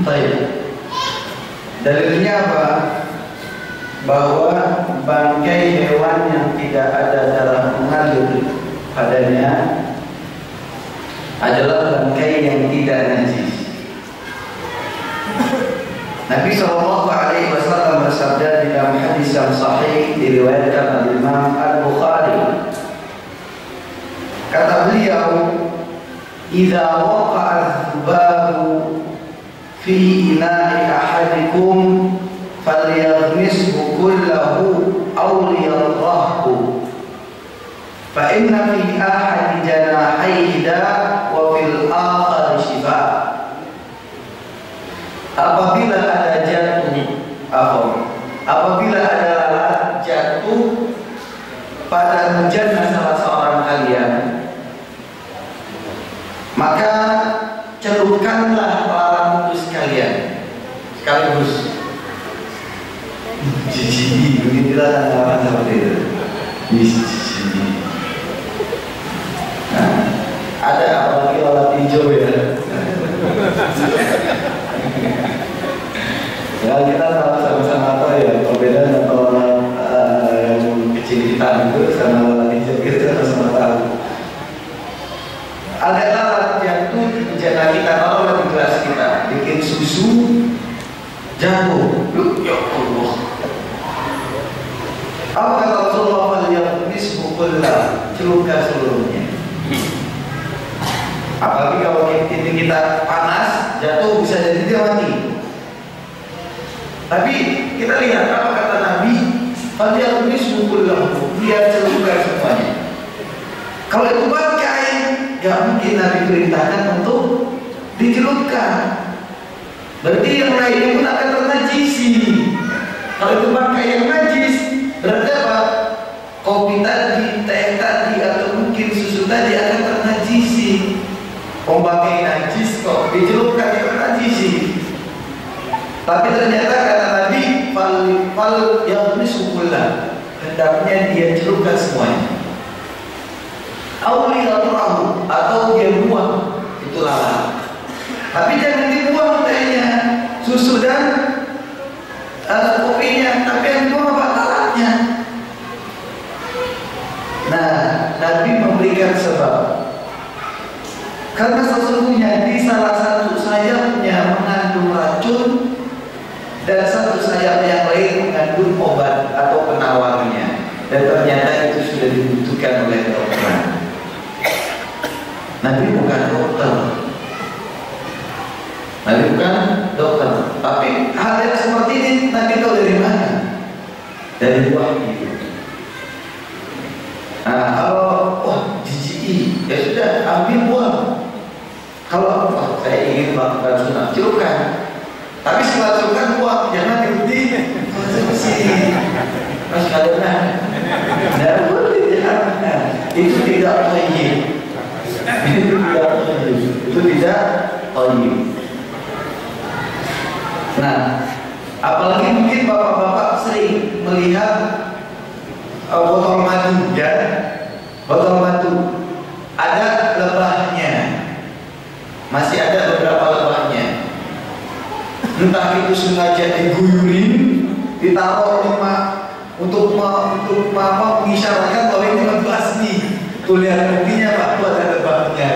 Baik. Dalilnya apa? Bahwa bangkai hewan yang tidak ada darah mengalir padanya adalah bangkai yang tidak najis. Nabi SAW bersabda di dalam hadis yang sahih diriwayatkan oleh Imam Al-Bukhari. Kata beliau, "Idza waqa'a adh-dhubabu fi ina'i ahadikum falyaghmishu kullahu aw liyadhahhu fa inna fi ahadi janahayhi da' wa fil akhar shifa." Apabila ada lalat jatuh pada hujan salah seorang kalian, maka celupkanlah lalat itu sekalian sekaligus. Jijik, beginilah tanggapan seperti itu. Jijik. Nah, ada apalagi lalat hijau ya. Ya kita tahu sama-sama tahu ya perbedaan antara yang kecil hitam itu sama lalat hijau, kita sama-sama tahu. Ada lalat yang tuh menjadi kita kalau di kelas kita bikin susu jatuh, ya Allah. Apa kata Rasulullah yang nisbukullah, celupkan seluruhnya. Apalagi kalau kita panas jatuh bisa jadi dia mati. Tapi kita lihat apa kata Nabi, "Fadiyah nisbukullah", dia celupkan semuanya. Kalau itu bangkai, gak mungkin Nabi perintahkan untuk dicelupkan. Berarti yang lainnya pun akan ternajisi. Kalau itu bangkai yang najis, berarti apa? Kopi tadi, teh tadi, atau mungkin susu tadi akan ternajisi. Bangkai najis kok dicelupkan yang ternajisi. Tapi ternyata kata Nabi, fal yaghmisukullah, hendaknya dia celupkan semuanya. Awliyatrahu, atau dia buang itu lalat. Tapi jangan dibuang tehnya, susu dan kopinya, tapi yang dibuang apa? Lalatnya. Nah, Nabi memberikan sebab. Karena sesungguhnya di salah satu sayapnya mengandung racun dan satu sayap yang lain mengandung obat atau penawarnya. Dan ternyata itu sudah dibutuhkan oleh dokter. Nabi bukan dokter. Nabi bukan dokter. Tapi hal yang seperti ini Nabi tahu dari mana? Dari wahyu. Nah, kalau jijik, ya sudah ambil buang. Kalau saya ingin melakukan sunnah, celupkan. Tapi setelah celupkan buang, jangan diikuti konsumsi. Mas kalian, tidak boleh jangan. Itu tidak thayyib. Itu tidak thayyib. Nah, apalagi mungkin bapak-bapak sering melihat botol madu, ya, botol madu ada lebahnya, masih ada beberapa lebahnya. Entah itu sengaja diguyurin, ditaruh untuk mengisyaratkan bahwa ini madu asli. Tuh lihat buktinya Pak, itu ada lebahnya.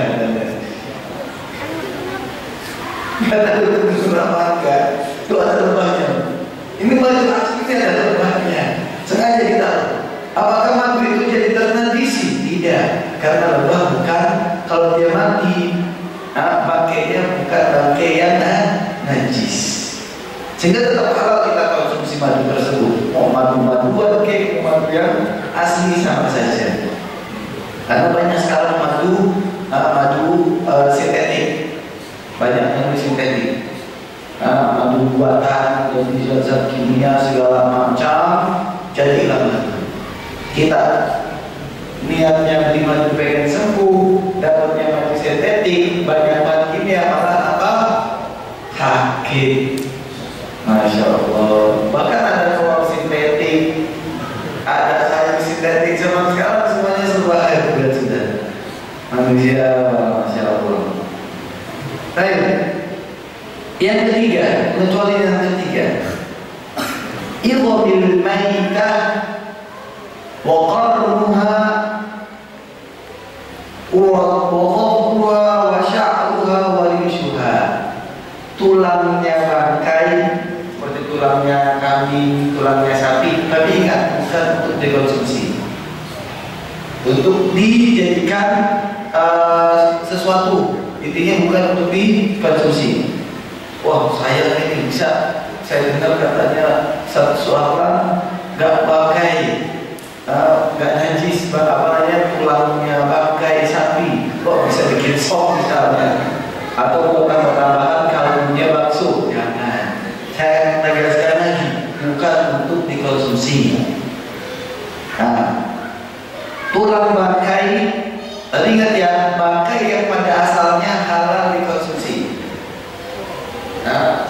Kata itu surah Makkah, itu ada lebahnya. Ini madu asli, ini ada lebahnya. Sengaja ditaruh. Apakah madu itu jadi ternajisi? Tidak, karena lebah bukan, kalau dia mati, bangkainya bukan bangkai yang najis. Sehingga tetap halal kita konsumsi madu tersebut. Mau madu bangkai, mau madu yang asli sama saja. Karena banyak sekarang madu sintetik, banyak yang sintetik, madu buatan, dan zat kimia segala macam, jadilah madu. Kita niatnya beli madu pengen sembuh, dapatnya madu sintetik, banyak bahan kimia, malah apa? Sakit. Masya Allah. Bahkan ada telur sintetik, ada sayur sintetik, zaman sekarang semuanya serba air sudah. Manusia, Masya Allah. Baik. Yang ketiga, kecuali yang ketiga, idhabil maitah wa qarruha wa dhahruha wa sya'ruha wa rishuha. Tulangnya bangkai seperti tulangnya kambing, tulangnya sapi, tapi ingat bukan untuk dikonsumsi, untuk dijadikan sesuatu. Intinya bukan untuk dikonsumsi. Wah, saya ini bisa, saya dengar katanya seorang nggak pakai, nggak najis, tulangnya bangkai sapi, kok bisa bikin sop misalnya, atau tambah-tambahan kaldunya bakso. Jangan. Saya tegaskan lagi, bukan untuk dikonsumsi. Tulang bangkai, tadi ingat ya, bangkai yang pada asalnya halal dikonsumsi.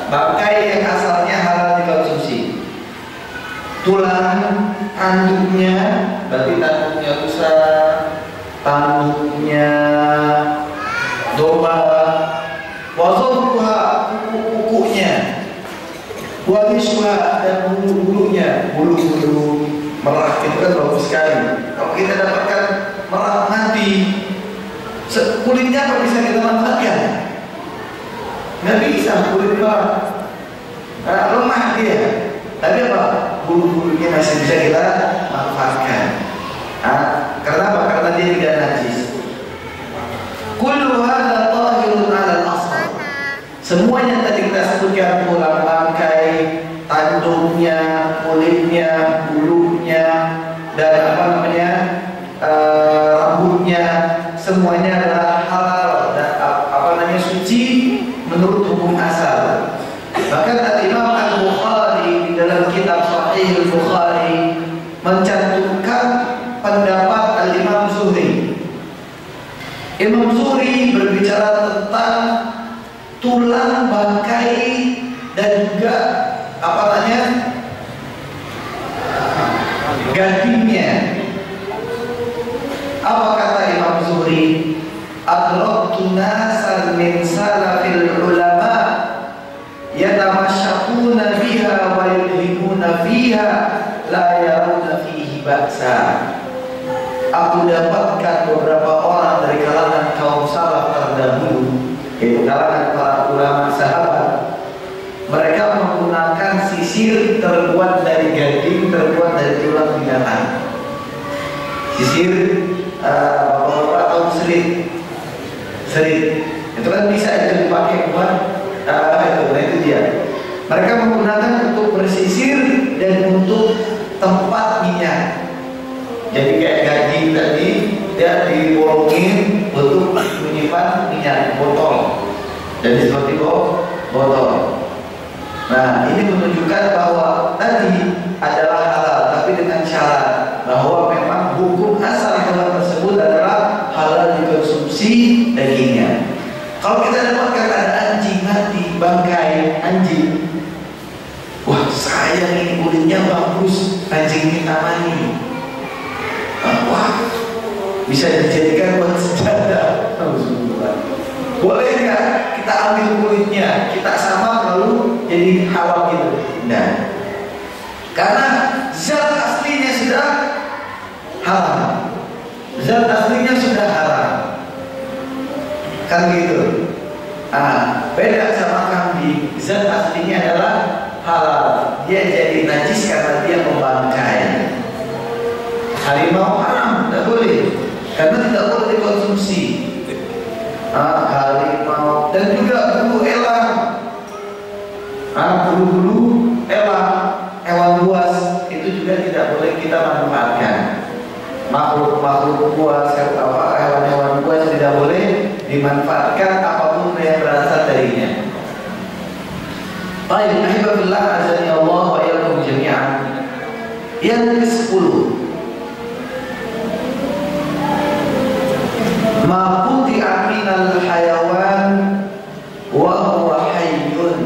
Bangkai yang asalnya halal dikonsumsi. Tulang tanduknya, berarti tanduknya rusa, tanduknya domba, wazofruha, kuku-kukunya, wadisuha, dan bulu-bulunya. Bulu-bulu merah itu kan bagus sekali. Kalau kita dapatkan merah mati, kulitnya apa bisa kita manfaatkan? Nggak bisa, kulit merah lemah dia. Tapi apa? Bulu-bulunya masih bisa kita manfaatkan. Kenapa? Karena dia tidak najis. Kullu hadza tahirun 'ala al-asl. Semua yang tadi kita sebutkan, tulang bangkai, tanduknya, kulitnya, bulunya, dan rambutnya, semuanya adalah halal dan suci menurut hukum asal. Bahkan Imam Al-Bukhari di dalam kitab Sahih Al-Bukhari mencantumkan pendapat Al-Imam Zuhri. Imam Zuhri berbicara tentang tulang bangkai dan juga gadingnya. Apa kata Imam Zuhri? Adraktu nasan min salafil ulama yatamasyaquna biha wa yudhimuna fiha la yarawna fihi ba'sa. Aku dapatkan beberapa orang dari kalangan kaum salaf terdahulu, yaitu kalangan para ulama sahabat. Mereka menggunakan sisir terbuat dari gading, terbuat dari tulang binatang. Sisir bapak-bapak atau serit itu kan bisa itu dipakai buat itu dia. Mereka menggunakan untuk bersisir dan untuk tempat minyak. Jadi kayak gading tadi dia dibolongin untuk menyimpan minyak botol. Jadi seperti botol. Nah, ini menunjukkan bahwa tadi adalah halal, tapi dengan syarat bahwa memang hukum asal hewan tersebut adalah halal dikonsumsi dagingnya. Kalau kita dapatkan ada anjing mati, bangkai anjing, wah sayang ini kulitnya bagus, anjing ini tamani, wah bisa dijadikan buat sejadah. Boleh nggak kita ambil kulitnya, kita sama lalu jadi halal gitu? Nah, karena zat aslinya sudah haram, zat aslinya sudah haram, kan gitu. Beda sama kambing, zat aslinya adalah halal, dia jadi najis karena dia membangkai. Harimau haram, tidak boleh, karena tidak boleh dikonsumsi. Harimau dan juga bulu elang, bulu-bulu elang, hewan buas itu juga tidak boleh kita manfaatkan. Makhluk-makhluk buas, hewan-hewan buas tidak boleh dimanfaatkan apapun yang berasal darinya. Baik, ahibabillah azani Allah wa iyyakum jami'an. Yang ke-10, ma quti'a minal hayawan wa huwa hayyun.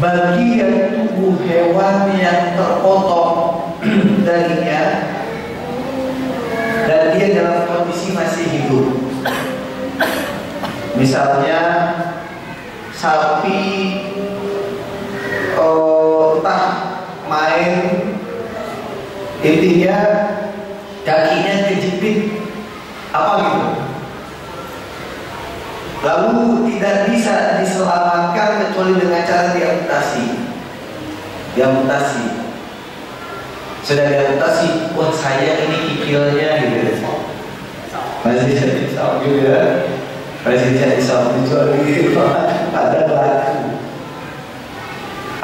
Bagian tubuh hewan yang terpotong darinya dan dia dalam kondisi masih hidup. Misalnya sapi entah main, intinya kakinya kejepit apa gitu, lalu tidak bisa diselamatkan kecuali dengan cara diamputasi. Sudah diamputasi, wah saya ini kikilnya gitu, masih jadi sapi juga, masih jadi sapi jual gitu, ada laku.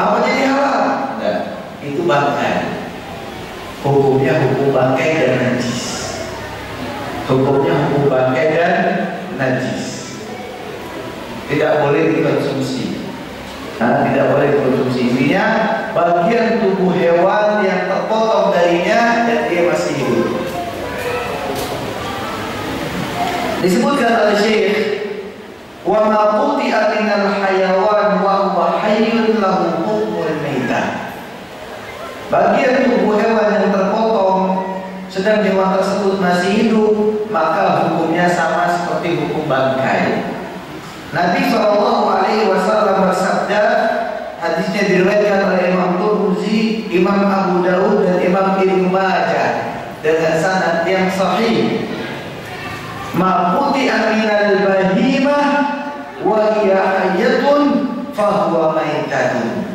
Apa jadi halal? Nah, itu bangkai. Hukumnya hukum bangkai dan najis. Hukumnya hukum bangkai dan najis. Tidak boleh dikonsumsi. Nah, tidak boleh dikonsumsi. Intinya bagian tubuh hewan yang terpotong darinya dan dia masih hidup. Disebutkan oleh Syekh, wa ma quti'a minal hayawan wa huwa hayyun lahu hukmul maitah. Bagian tubuh hewan yang terpotong sedang hewan tersebut masih hidup, maka hukumnya sama seperti hukum bangkai. Nabi SAW bersabda, hadisnya diriwayatkan oleh Imam Tirmidzi, Imam Abu Dawud dan Imam Ibnu Majah dengan sanad yang sahih. Ma quti'a minal bahimah wa hiya hayyatun fa huwa maitatun.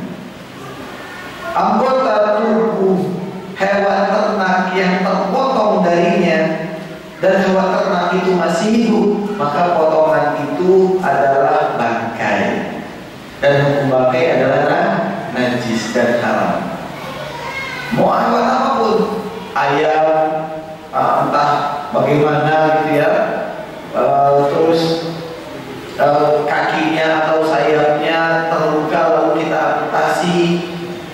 Anggota tubuh hewan ternak yang terpotong darinya dan hewan ternak itu masih hidup, maka potongan itu adalah bangkai. Dan hukum bangkai adalah najis dan haram. Mau hewan apapun, ayam, entah bagaimana gitu ya, terus kakinya atau sayapnya terluka lalu kita amputasi,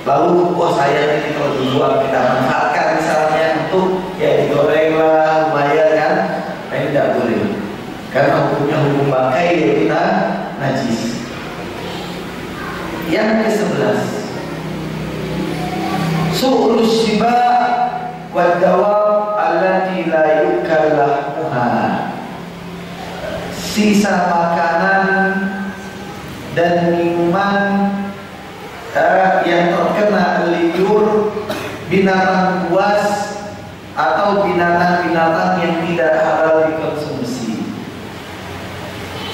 lalu sayapnya ini kalau dibuang kita manfaatkan misalnya untuk ya digoreng lah lumayan kan, nah ini tidak boleh karena hukumnya hukum bangkai ya kita najis. Yang ke-11, su'ulus siba wa dawab allati la yukal lahmuha. Sisa makanan dan minuman yang terkena liur binatang buas atau binatang-binatang yang tidak halal dikonsumsi.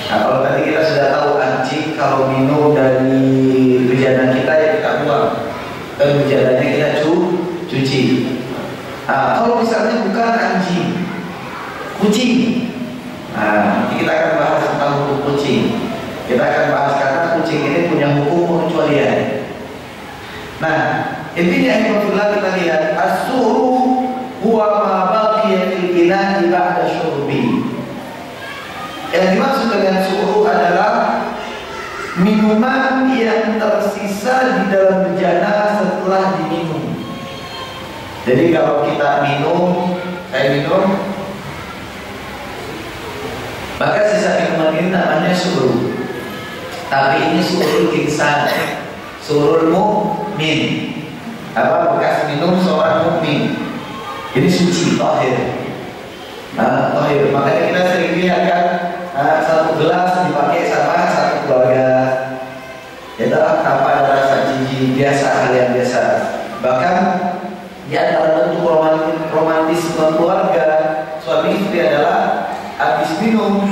Nah, kalau tadi kita sudah tahu anjing kalau minum dari bejana kita ya kita buang, dan bejananya kita cuci. Nah, kalau misalnya bukan anjing, kucing. Nah, nanti kita akan bahas tentang hukum kucing. Kita akan bahas karena kucing ini punya hukum pengecualian. Nah, intinya Alhamdulillah kita lihat as-suru huwa ma baqiya fil ina'i ba'da syurbi. Yang dimaksud dengan suru adalah minuman yang tersisa di dalam bejana setelah diminum. Jadi kalau kita minum, saya minum, maka sisa minuman ini namanya suru. Tapi ini suru insan, surul mukmin. Apa bekas minum seorang mukmin. Ini suci, tahir. Tahir. Makanya kita sering lihat kan, satu gelas dipakai sama satu keluarga. Itulah tanpa ada rasa jijik, biasa, hal yang biasa. Bahkan di antara bentuk romantisme keluarga suami istri adalah habis minum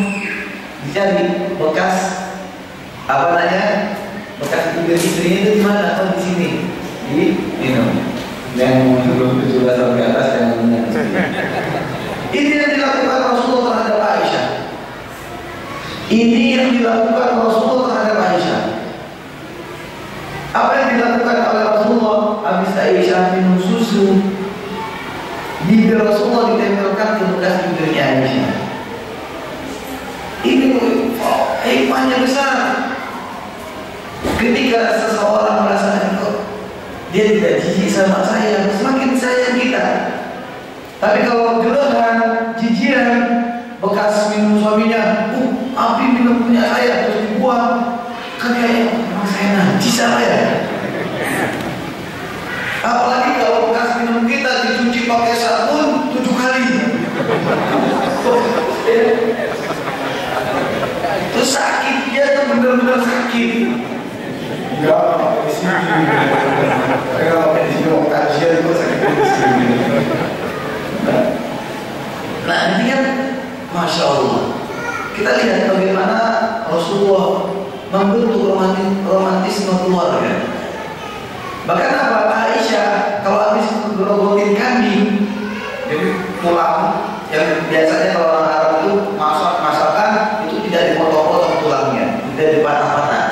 jadi bekas bekas bibir istrinya itu di mana? Oh, di sini, di minum. Yang belum 17 tahun ke atas yang minum. Ini yang dilakukan Rasulullah terhadap Aisyah. Ini yang dilakukan Rasulullah terhadap Aisyah. Apa yang dilakukan oleh Rasulullah? Habis Aisyah minum susu, bibir Rasulullah ditempelkan ke bekas bibirnya Aisyah. Ini hikmahnya besar. Ketika seseorang merasa dia tidak jijik sama saya, semakin sayang kita. Tapi kalau gelehan, jijian, bekas minum suaminya, api minum punya saya terus dibuang, kan kayak memang saya najis apa ya? Apalagi kalau bekas minum kita dicuci pakai sabun 7 kali. Terus Masya Allah. Kita lihat bagaimana Rasulullah membentuk romantisme keluarga. Bahkan apa, Aisyah kalau habis ngerogotin kambing, jadi tulang yang biasanya kalau orang Arab itu masakan itu tidak dipotong-potong tulangnya, tidak dipatah-patah.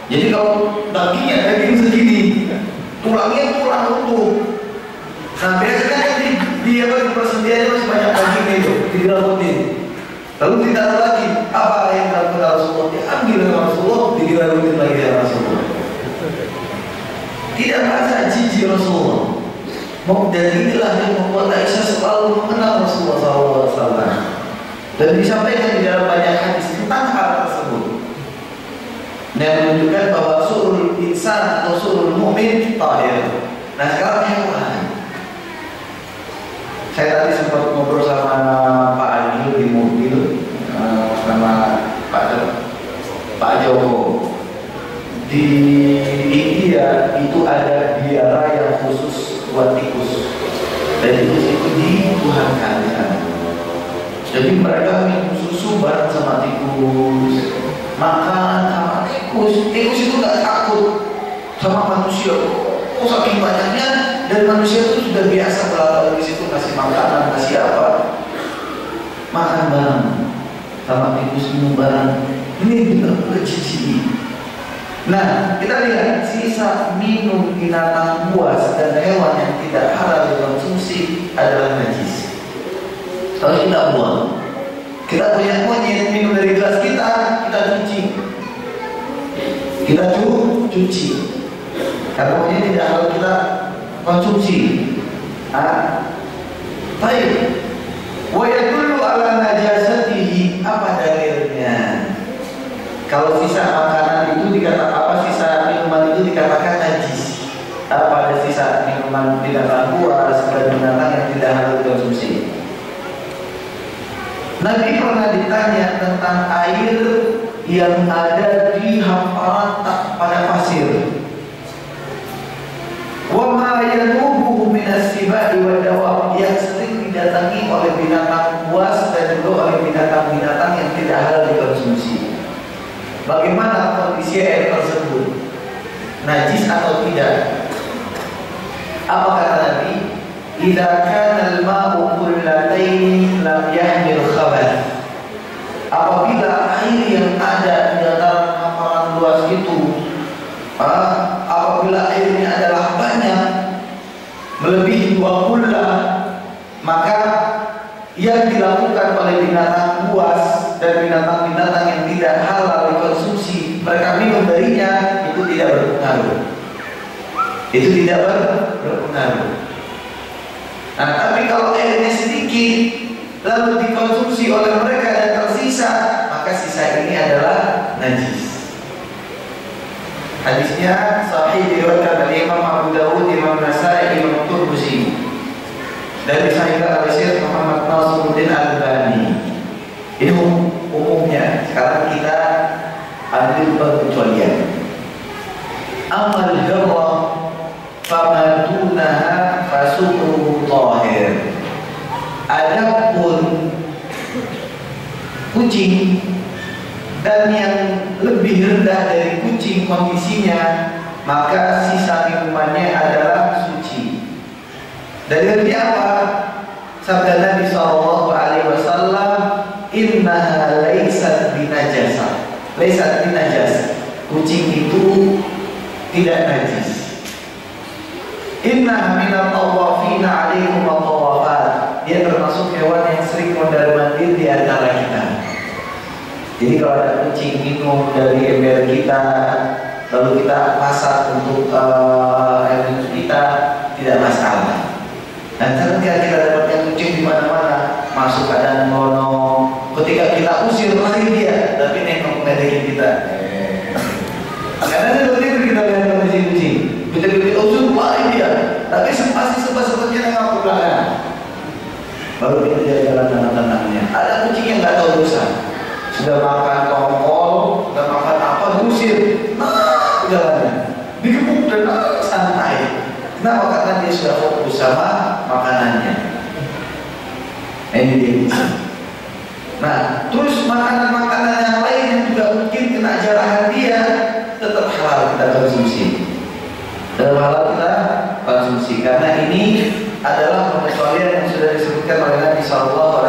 Jadi kalau dagingnya daging segini, tulangnya tulang utuh. Nah biasanya di persediaannya masih banyak dagingnya itu, dirogotin. Lalu ditaruh lagi, apa yang dilakukan Rasulullah? Diambil Rasulullah, dirogotin lagi ya Rasulullah. Tidak merasa jijik Rasulullah. Dan inilah yang membuat Aisyah selalu mengenal Rasulullah SAW. Dan disampaikan di dalam banyak hadis tentang hal tersebut. Yang menunjukkan bahwa surul insan atau surul mu'min tahir. Nah sekarang hewan. Saya tadi sempat ngobrol sama Pak Adil di mobil sama Pak Joko. Di India itu ada biara yang khusus buat tikus, dan tikus itu dituhankan di sana. Jadi mereka minum susu bareng sama tikus, makan sama tikus. Tikus itu nggak takut sama manusia. Oh saking banyaknya, dan manusia itu sudah biasa berada di situ kasih makanan, kasih apa, makan bareng sama tikus, minum bareng. Ini benar-benar jijik. Nah, kita lihat sisa minum binatang buas dan hewan yang tidak halal dikonsumsi adalah najis. Kalau kita buang, kita punya monyet minum dari gelas kita cuci. Kita cuci. Karena monyet tidak halal kita konsumsi. Baik. Wa yadullu ala najasatihi, apa dalilnya? Kalau sisa makanan itu dikatakan apa, sisa minuman itu dikatakan najis. Apa ada sisa minuman binatang buas dan binatang yang tidak halal dikonsumsi? Nabi pernah ditanya tentang air yang ada di hamparan pada pasir. Wa ma yanubuhu minas sibai wa dawab, yang sering didatangi oleh binatang buas dan juga oleh binatang-binatang yang tidak halal dikonsumsi. Bagaimana kondisi air tersebut? Najis atau tidak? Apa kata Nabi? Idza kana al-ma'u qullatayn lam yahmil khabath. Apabila air yang ada di antara hamparan luas itu, apabila airnya adalah banyak, melebihi 2 kullah, maka yang dilakukan oleh binatang buas dan binatang-binatang yang tidak halal dikonsumsi, mereka minum darinya, itu tidak berpengaruh. Itu tidak berpengaruh. Nah, tapi kalau airnya sedikit lalu dikonsumsi oleh mereka dan tersisa, maka sisa ini adalah najis. Hadisnya sahih diriwayatkan oleh Imam Abu Dawud, Imam Nasai, Imam Tirmidzi, dan disahihkan oleh Syekh Muhammad Nasiruddin Albani. Ini umumnya. Sekarang kita ambil pengecualian. Amal harra famadunaha fasuruhu tahir. Adapun kucing dan yang lebih rendah dari kucing kondisinya, maka sisa minumannya adalah suci. Dalilnya apa? Sabda Nabi SAW, innaha laysat binajasa. Laysat binajas. Kucing itu tidak najis. Inna minal tawafina alaikum wa tawafat. Dia termasuk hewan yang sering mondar-mandir di antara kita. Jadi kalau ada kucing minum dari ember kita, lalu kita masak untuk ember kita, tidak masalah. Dan ketika kita dapatkan kucing di mana-mana, masuk keadaan melonong. Ketika kita usir lari dia, tapi nengok ngeliatin kita. Karena seperti itu kita lihat kondisi kucing. Kita usir lari dia, tapi pasti sempat-sempatnya nengok ke belakang. Baru kita jalan tenang-tenangnya. Ada kucing yang nggak tahu dosa. Sudah makan tongkol, sudah makan apa, diusir. Nah, jalannya digebuk dan santai. Kenapa? Karena dia sudah fokus sama makanannya. Ini dia. Nah, terus makanan-makanan yang lain yang juga mungkin kena jarahan dia tetap halal kita konsumsi. Tetap halal kita konsumsi karena ini adalah pengecualian yang sudah disebutkan oleh Nabi SAW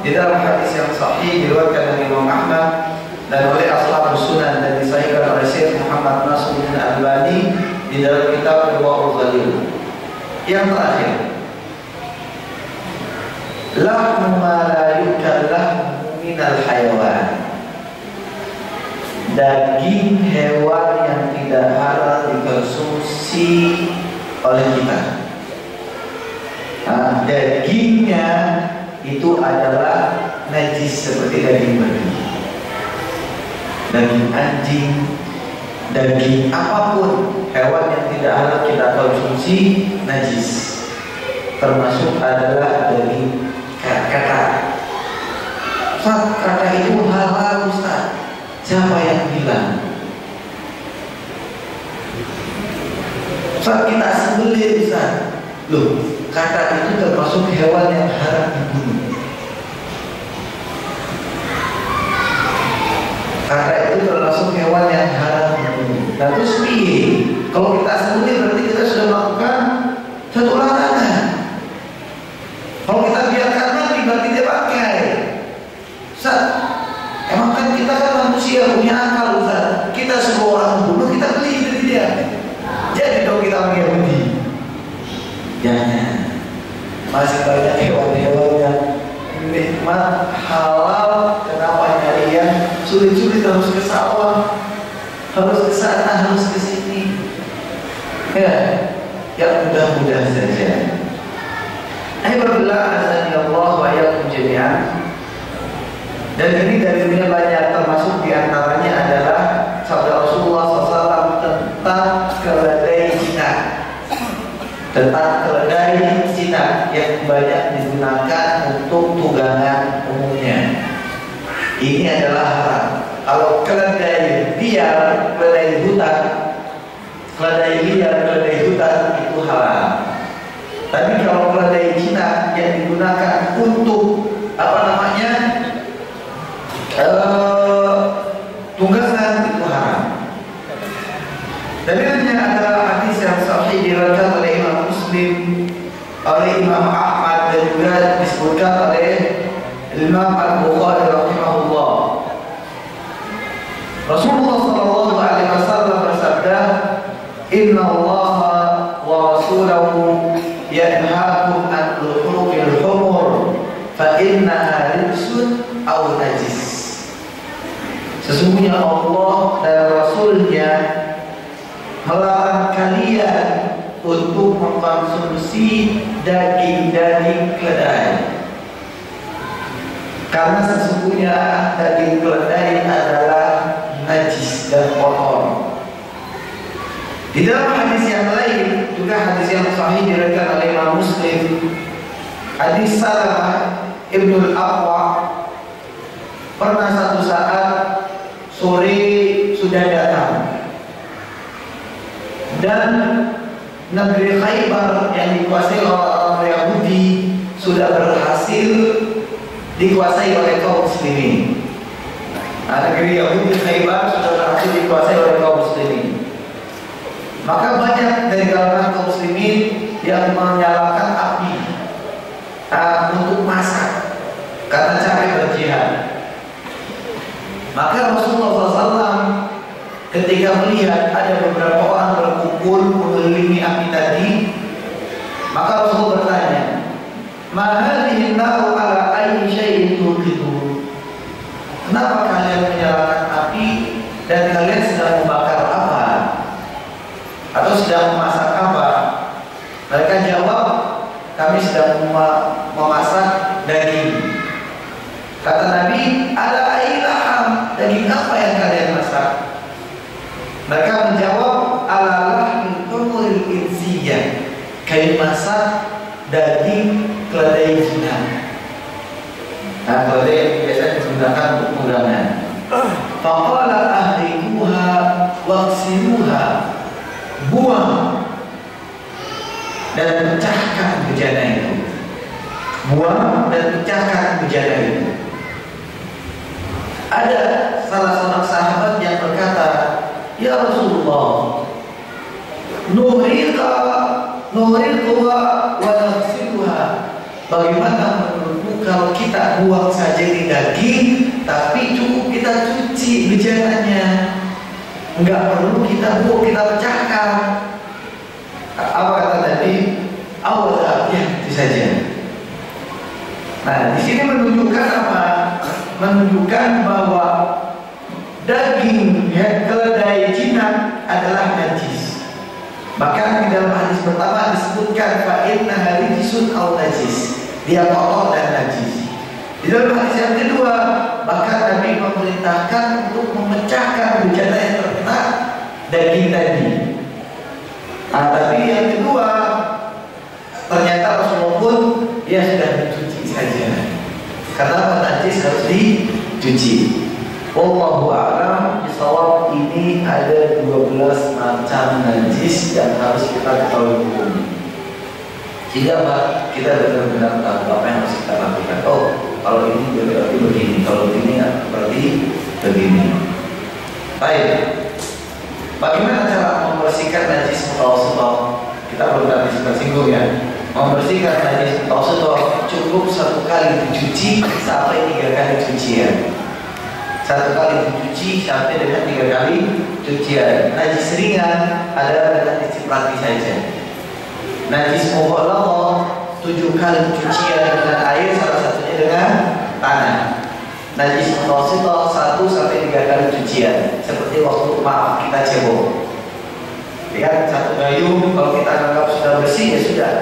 di dalam hadis yang sahih diriwayatkan oleh Imam Ahmad dan oleh Ashabus Sunan dan disahihkan oleh Syekh Muhammad Nasiruddin Albani di dalam kitab Irwaul Ghalil. Yang terakhir, lahmu ma la yukallahu minal hayawan, daging hewan yang tidak halal dikonsumsi oleh kita. Nah, dagingnya itu adalah najis seperti daging babi, daging anjing, daging apapun hewan yang tidak halal kita konsumsi najis, termasuk adalah daging kata. Ustaz, kata itu halal Ustaz, siapa yang bilang? Ustaz, kita sembelih Ustaz. Loh, kata itu termasuk hewan yang haram dibunuh. Kata itu termasuk hewan yang haram dibunuh. Nah terus piye? Kalau kita sembelih berarti kita sudah melakukan satu larangan. Kalau kita biarkan mati berarti dia pakai. Ustaz, emang kan kita kan manusia punya akal Ustaz. Kita suruh orang bunuh, kita beli dari dia. Jadi kalau kita Yahudi, jangan. Masih banyak hewan-hewan yang nikmat halal. Kenapa nyari yang sulit-sulit harus ke sawah, harus ke sana, harus ke sini? Ya, yang mudah-mudah saja. Alhamdulillah, azani Allah wa iyyakum jami'an. Dan ini dalilnya banyak, termasuk diantaranya adalah sabda Rasulullah SAW tentang keledai Cina. Tentang keledai Cina yang banyak digunakan untuk tunggangan umumnya. Ini adalah haram. Kalau keledai liar, keledai hutan, itu halal. Tapi kalau keledai Cina yang digunakan untuk tunggangan itu haram. Dalilnya adalah hadis yang sahih diriwayatkan oleh Imam Muslim, oleh Imam Ahmad dan juga disebutkan oleh Imam Al-Bukhari rahimahullah. Rasulullah sallallahu alaihi wasallam bersabda, "Inna Allah wa rasulahu yanhaakum an luhumil humur fa innaha rijsun aw najis." Sesungguhnya Allah dan Rasulnya melarang kalian untuk mengkonsumsi daging-daging keledai, karena sesungguhnya daging keledai adalah najis dan kotor. Di dalam hadis yang lain, juga hadis yang sahih diriwayatkan oleh Imam Muslim, hadis Salamah Ibnul Aqwa, pernah satu saat sore sudah datang dan negeri Khaybar yang dikuasai oleh orang Yahudi sudah berhasil dikuasai oleh kaum muslimin. Negeri Yahudi Khaybar sudah berhasil dikuasai oleh kaum muslimin. Maka banyak dari kalangan kaum muslimin yang menyalakan api untuk masak karena capek berjihad. Maka Rasulullah SAW ketika melihat ada beberapa orang berkumpul mengelilingi api tadi, maka Rasulullah bertanya, "Ma hadhihi an-naru ala ayyi syai'in tuqidun?" Kenapa kalian menyalakan api dan kalian sedang membakar apa? Atau sedang memasak apa? Mereka jawab, "Kami sedang memasak daging." Kata Nabi, "Ala ayyi laham?" Daging apa yang kalian masak? Mereka menjawab, "Ala lahmil humuril insiyah." Kami masak daging keledai Cina. Keledai yang biasa digunakan untuk tunggangan. Faqala ahlikuha waqsimuha. Buang dan pecahkan bejana itu. Buang dan pecahkan bejana itu. Ada salah seorang sahabat yang berkata, "Ya Rasulullah, nuhriqa wa nafsiduha." Bagaimana menurutmu kalau kita buang saja di daging, tapi cukup kita cuci bejananya, enggak perlu kita buang, kita pecahkan. Apa kata Nabi? Awal ya itu saja. Nah, di sini menunjukkan apa? Menunjukkan bahwa daging keledai jinak adalah najis. Bahkan di dalam hadis pertama disebutkan fa inna rijsun aw najis. Dia kotor dan najis. Di dalam hadis yang kedua, bahkan Nabi memerintahkan untuk memecahkan bejana yang terkena daging tadi. Nah, tapi yang kedua, ternyata Rasulullah pun dia sudah dicuci saja. Karena najis harus dicuci. Wallahu a'lam bishawab. Ini ada 12 macam najis yang harus kita ketahui hukumnya. Sehingga kita benar-benar tahu apa yang harus kita lakukan. Oh, kalau ini berarti begini, kalau ini berarti begini. Baik. Bagaimana cara membersihkan najis mutawassit? Kita belum tadi singgung ya. Membersihkan najis mutawassit cukup 1 kali dicuci sampai 3 kali cucian. 1 kali dicuci sampai dengan 3 kali cucian. Najis ringan adalah dengan diciprati saja. Najis mughalladhah 7 kali cucian dengan air, salah satunya dengan tanah. Najis mutawassithah 1 sampai 3 kali cucian. Seperti waktu maaf kita cebok. Ya, 1 gayung kalau kita anggap sudah bersih ya sudah.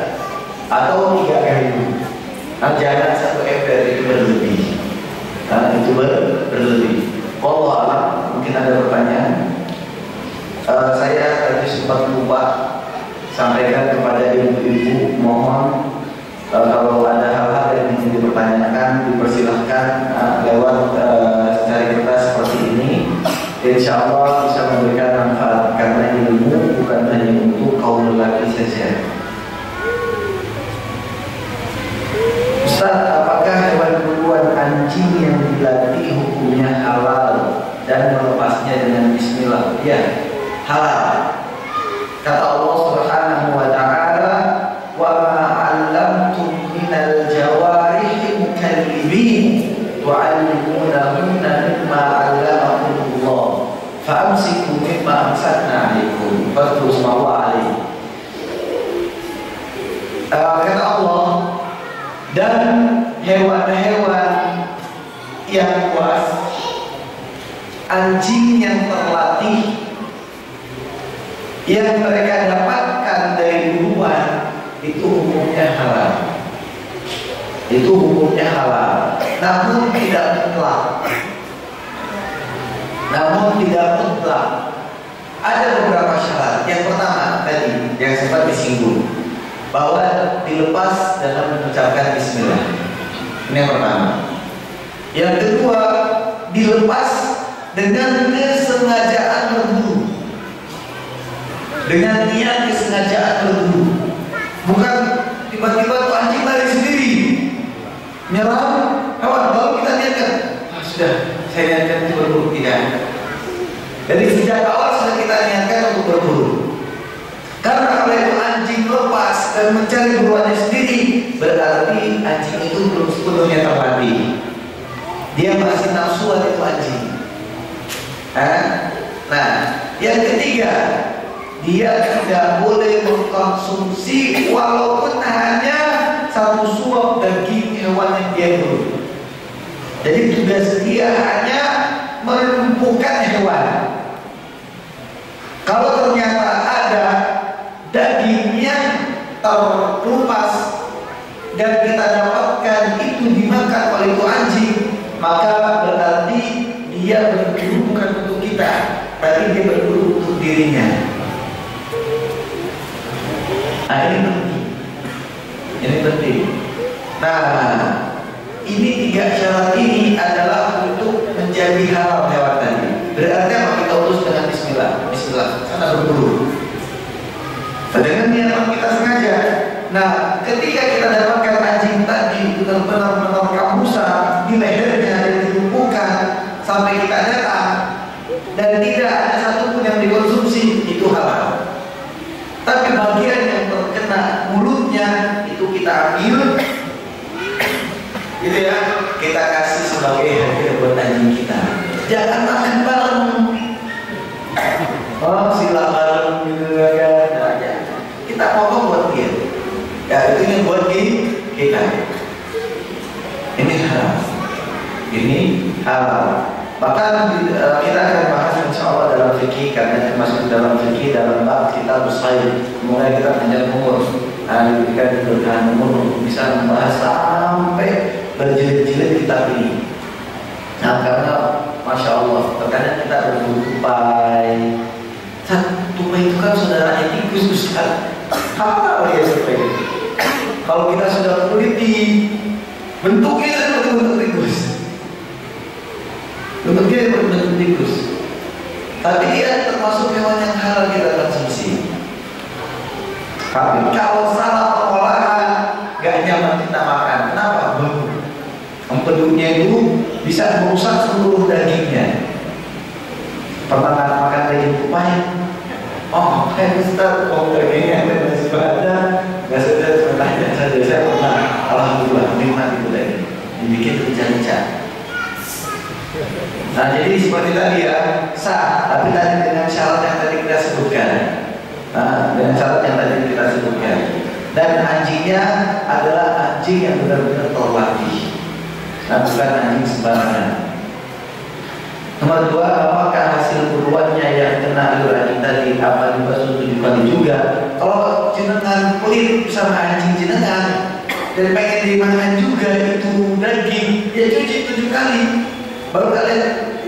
Atau 3 gayung. Nah, jangan 1 ember, itu berlebih. Karena itu berlebih. Wallahu a'lam. Mungkin ada pertanyaan. Saya tadi sempat lupa sampaikan kepada ibu-ibu, mohon kalau ada hal-hal yang ingin dipertanyakan dipersilahkan lewat cari kertas seperti ini. Insya Allah bisa memberikan manfaat karena ilmu bukan hanya untuk kaum lelaki saja. Ustaz, apakah hewan buruan anjing yang dilatih hukumnya halal dan melepasnya dengan bismillah? Ya, halal. Kata Allah Subhanahu wa ta'ala, "Wa ma 'allamtum minal jawarihi mukallibin tu'allimunahunna mimma 'allamakumullah fa'amsiku mimma amsakna 'alaikum fadhkuru Allah 'alaihi." Kata Allah, dan hewan-hewan yang buas, anjing yang terlatih yang mereka dapatkan dari buruan itu hukumnya halal. Itu hukumnya halal. Namun tidak mutlak. Ada beberapa syarat. Yang pertama tadi yang sempat disinggung, bahwa dilepas dalam mengucapkan bismillah. Ini yang pertama. Yang kedua, dilepas dengan kesengajaan berburu. Dengan niat kesengajaan berburu. Bukan tiba-tiba tuh anjing lari sendiri nyerang hewan, lalu kita niatkan, sudah saya niatkan untuk berburu. Tidak. Jadi sejak awal sudah kita niatkan untuk berburu. Karena kalau itu anjing lepas dan mencari buruannya sendiri, berarti anjing itu belum sepenuhnya terlatih. Dia masih nafsuan itu anjing. Nah, yang ketiga, dia tidak boleh mengkonsumsi walaupun hanya 1 suap daging hewan yang dia buru. Jadi tugas dia hanya melumpuhkan hewan. Kalau ternyata ada dagingnya terkelupas dan kita dapatkan itu dimakan oleh itu anjing, maka berarti dia berburu bukan untuk kita, tapi dia berburu untuk dirinya. Nah, ini penting. Nah, ini 3 syarat ini adalah untuk menjadi halal hewan tadi. Berarti apa? Kita urus dengan bismillah. Bismillah, karena berburu. Dengan niat kita sengaja. Nah, ketika kita dapatkan anjing tadi benar-benar menerkam busa di lehernya dan dilumpuhkan sampai hamil, gitu ya, kita kasih sebagai hadiah buat anjing kita. Jangan makan bareng. Oh, sila bareng gitu kan. Nah, ya. Kita potong buat dia. Ya itu yang buat kita. Ini halal. Ini halal. Bahkan kita akan bahas insya Allah dalam fikih, karena termasuk dalam fikih dalam bab kita bersaing. Mulai kita panjang umur, kita diberikan umur untuk bisa membahas sampai berjilid-jilid kitab ini. Nah, karena masya Allah, terkadang kita bertupai. Tupai itu kan saudaranya tikus, Ustaz. Apa dia tupai itu? Kalau kita sudah teliti, bentuknya seperti bentuk tikus. Bentuknya seperti bentuk tikus. Tapi dia termasuk hewan yang halal kita konsumsi. Tapi kalau salah pengolahan, gak nyaman kita makan. Kenapa? Empeduknya itu bisa merusak seluruh dagingnya. Pernah makan daging tupai? Oh, Ustaz, dagingnya masih ada. Gak sudah sebenarnya saja saya pernah. Alhamdulillah nikmat itu daging. Dibikin rica-rica. Nah, jadi seperti tadi ya, sah. Tapi tadi dengan syarat yang tadi kita sebutkan. Nah, dengan syarat yang tadi kita sebutkan. Dan anjingnya adalah anjing yang benar-benar terlatih. Nah, bukan anjing sembarangan. Nomor dua, apakah hasil buruannya yang kena alur anjing tadi apa dibasuh 7 kali juga? Kalau jenengan pelit sama anjing jenengan dan pengen dimakan juga itu daging, ya cuci 7 kali. Baru kalian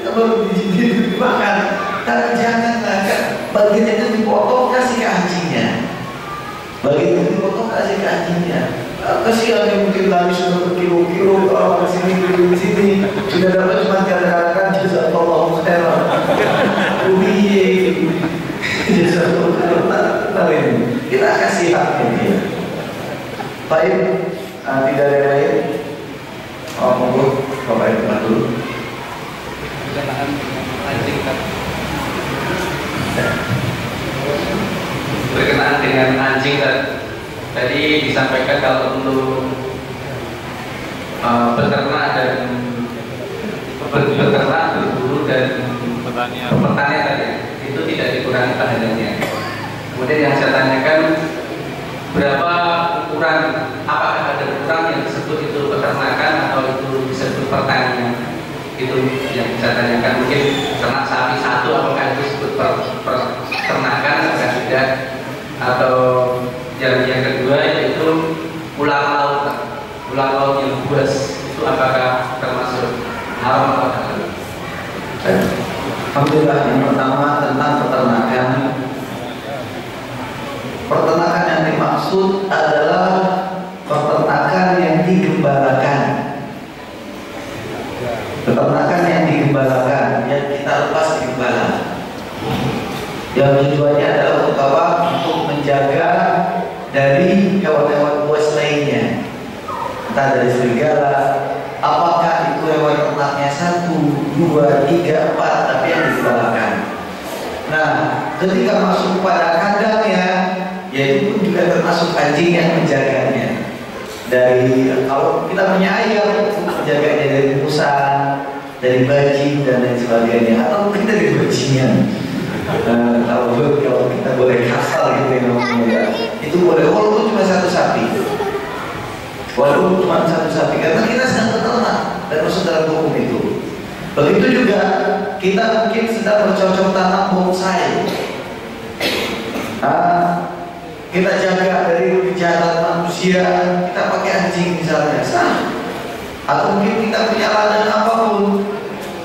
baru dimakan. Tapi janganlah kan bagian itu dipotong kasih ke anjingnya. Bagian itu dipotong kasih ke anjingnya. Kasihan yang mungkin lari sudah berkilo-kilo orang kesini sudah dapat cuma katakan jazakallahu khairan. Ubiye jazakallahu khairan. Kita kasih haknya dia. Baik, tidak ada yang lain. Oh, monggo Bapak Ibu dulu. Berkenaan dengan anjing tadi disampaikan kalau untuk beternak dan berburu dan pertanian tadi itu tidak dikurangi pahalanya. Kemudian yang saya tanyakan, berapa ukuran, apakah ada ukuran yang disebut itu peternakan atau itu disebut pertanian? Itu yang saya tanyakan. Mungkin ternak sapi satu apakah itu disebut peternakan atau tidak, atau yang kedua yaitu ular laut yang buas itu apakah termasuk haram atau halal? Alhamdulillah, yang pertama tentang peternakan. Peternakan yang dimaksud adalah peternakan yang digembalakan. Peternakan yang digembalakan, yang kita lepas di gembala. Yang tujuannya adalah untuk apa? Untuk menjaga dari hewan-hewan buas lainnya. Entah dari serigala, apakah itu hewan ternaknya 1, 2, 3, 4, tapi yang digembalakan. Nah, ketika masuk pada kandangnya, yaitu pun juga termasuk anjing yang menjaganya. Dari kalau kita punya ayam, menjaganya dari musan, dari bajing dan lain sebagainya, atau mungkin dari bajingan. Kalau kita boleh kasar gitu ya ngomongnya, itu boleh walaupun cuma 1 sapi. Walaupun cuma 1 sapi, karena kita sedang beternak dan masuk dalam hukum itu. Begitu juga kita mungkin sedang bercocok tanam bonsai. Kita jaga dari kejahatan manusia, kita pakai anjing misalnya, sah. Atau mungkin kita punya ladang apapun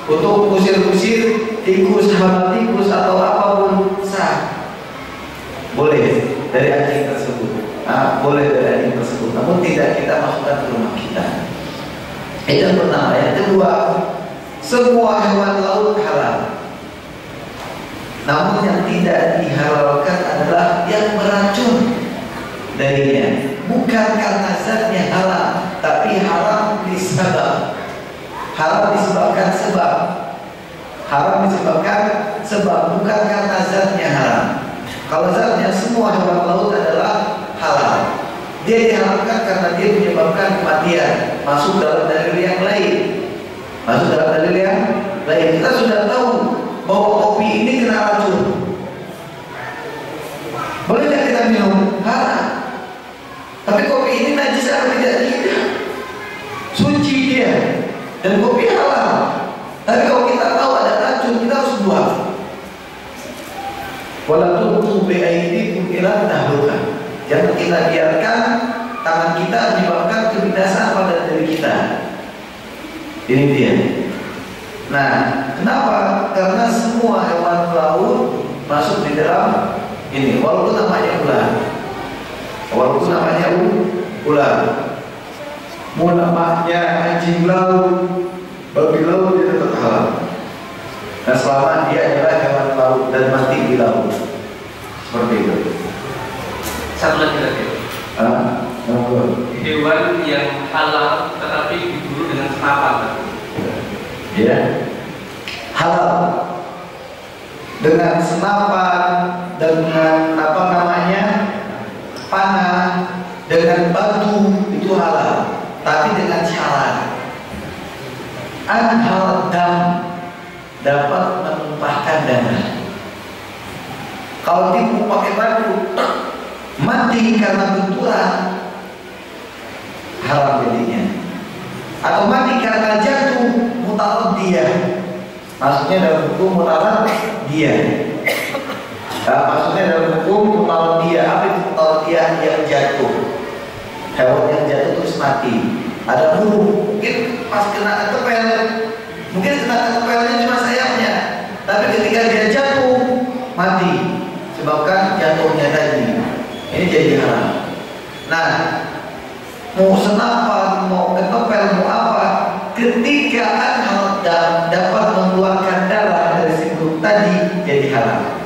untuk usir-usir tikus, hama tikus atau apapun, sah. Boleh dari anjing tersebut. Boleh dari anjing tersebut. Namun tidak kita masukkan ke rumah kita. Itu yang pertama. Yang kedua, semua hewan laut halal. Namun yang tidak dihalalkan adalah yang beracun darinya. Bukan karena zatnya halal, tapi haram disebab. Haram disebabkan sebab. Haram disebabkan sebab, bukan karena zatnya haram. Kalau zatnya semua hewan laut adalah halal. dia diharamkan karena dia menyebabkan kematian. Masuk dalam dalil yang lain. Masuk dalam dalil yang lain. Kita sudah tahu bahwa kopi ini kena racun. Boleh tidak kita minum? Haram. Tapi kopi ini najis atau tidak? Tidak. Suci dia. Dan kopi halal. Tapi kalau kita tahu ada racun, kita harus buang. Wala tulqu bi aydikum ila tahluka. Jangan kita biarkan tangan kita menyebabkan kebinasaan pada diri kita. Ini dia. Nah, kenapa? Karena semua hewan laut masuk di dalam ini, walaupun namanya ular. Walaupun namanya ular. Mau namanya anjing laut, babi laut, dia tetap halal. Nah, selama dia adalah hewan laut dan mati di laut. Seperti itu. Satu lagi. Hewan yang halal tetapi diburu dengan senapan. Ya, halal dengan senapan, dengan apa namanya, panah, dengan batu itu halal. Tapi dengan syarat anhal dam, dapat menumpahkan darah. Kalau tipu pakai batu mati karena benturan, haram jadinya. Atau mati karena jatuh, mutaradiyah. Maksudnya dalam hukum mutaradiyah. Maksudnya dalam hukum mutaradiyah. Apa itu mutaradiyah? Yang jatuh. Hewan yang jatuh terus mati. Ada burung, mungkin pas kena ketepel, mungkin kena ketepelnya cuma sayapnya, tapi ketika dia jatuh mati, sebabkan jatuhnya tadi. Ini jadi haram. Nah, mau senapan, mau ketepel, mau apa, ketika anhal dapat mengeluarkan darah dari situ tadi, jadi haram.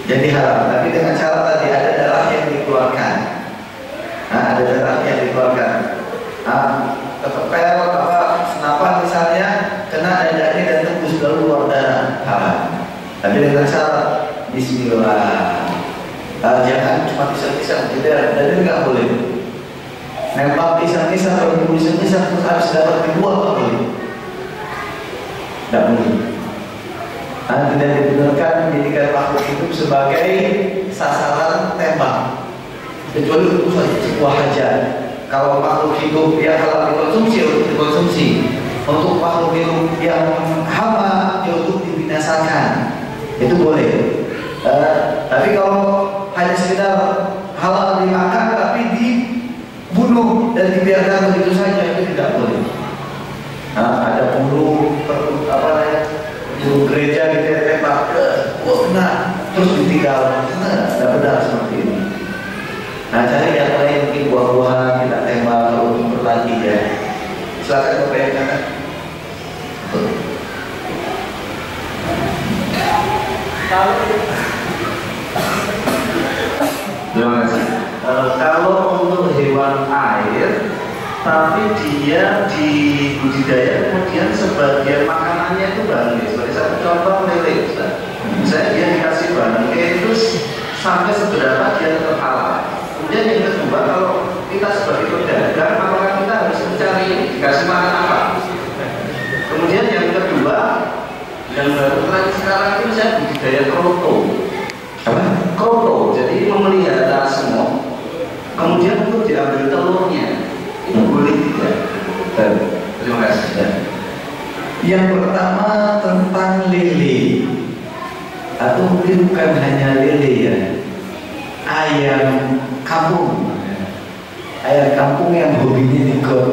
Jadi haram. Tapi dengan cara tadi ada darah yang dikeluarkan. Nah, ada darah yang dikeluarkan. Ketepel apa senapan misalnya kena dadanya dan tembus lalu keluar darah, haram. Tapi dengan syarat bismillah. Jangan cuma pisang-pisang, tidak, dan nggak boleh. Nembak pisang-pisang, kalau pisang-pisang terus harus dapat dibuang, nggak boleh. Nggak boleh. Tidak dibenarkan menjadikan makhluk hidup sebagai sasaran tembak, kecuali untuk sebuah hajat. Kalau makhluk hidup yang halal dikonsumsi untuk dikonsumsi, untuk makhluk hidup yang hama ya untuk dibinasakan, itu boleh. Tapi kalau hanya sekedar halal dimakan tapi dibunuh dan dibiarkan begitu saja, itu tidak boleh. Ada bulu gereja ditembak, kena terus ditinggal, tidak benar seperti ini. Nah, cari yang lain, mungkin buah-buahan kita tembak kalau untuk berlatih ya. Silakan Bapak yang kata. Terima kasih. Kalau untuk hewan air, tapi dia dibudidaya kemudian sebagai makanannya itu bangke. Sebagai satu contoh lele, misalnya dia dikasih bangke itu sampai seberapa dia tetap halal. Kemudian yang kedua, kalau kita sebagai pedagang, maka kita harus mencari dikasih makan apa. Kemudian yang kedua, yang baru tren sekarang itu saya budidaya kroto. Apa? Kroto, jadi memelihara semua. Kemudian untuk diambil telurnya, itu boleh tidak? Terima kasih. Yang pertama tentang lele, atau mungkin bukan hanya lele ya, ayam kampung. Ayam kampung yang hobinya dikot,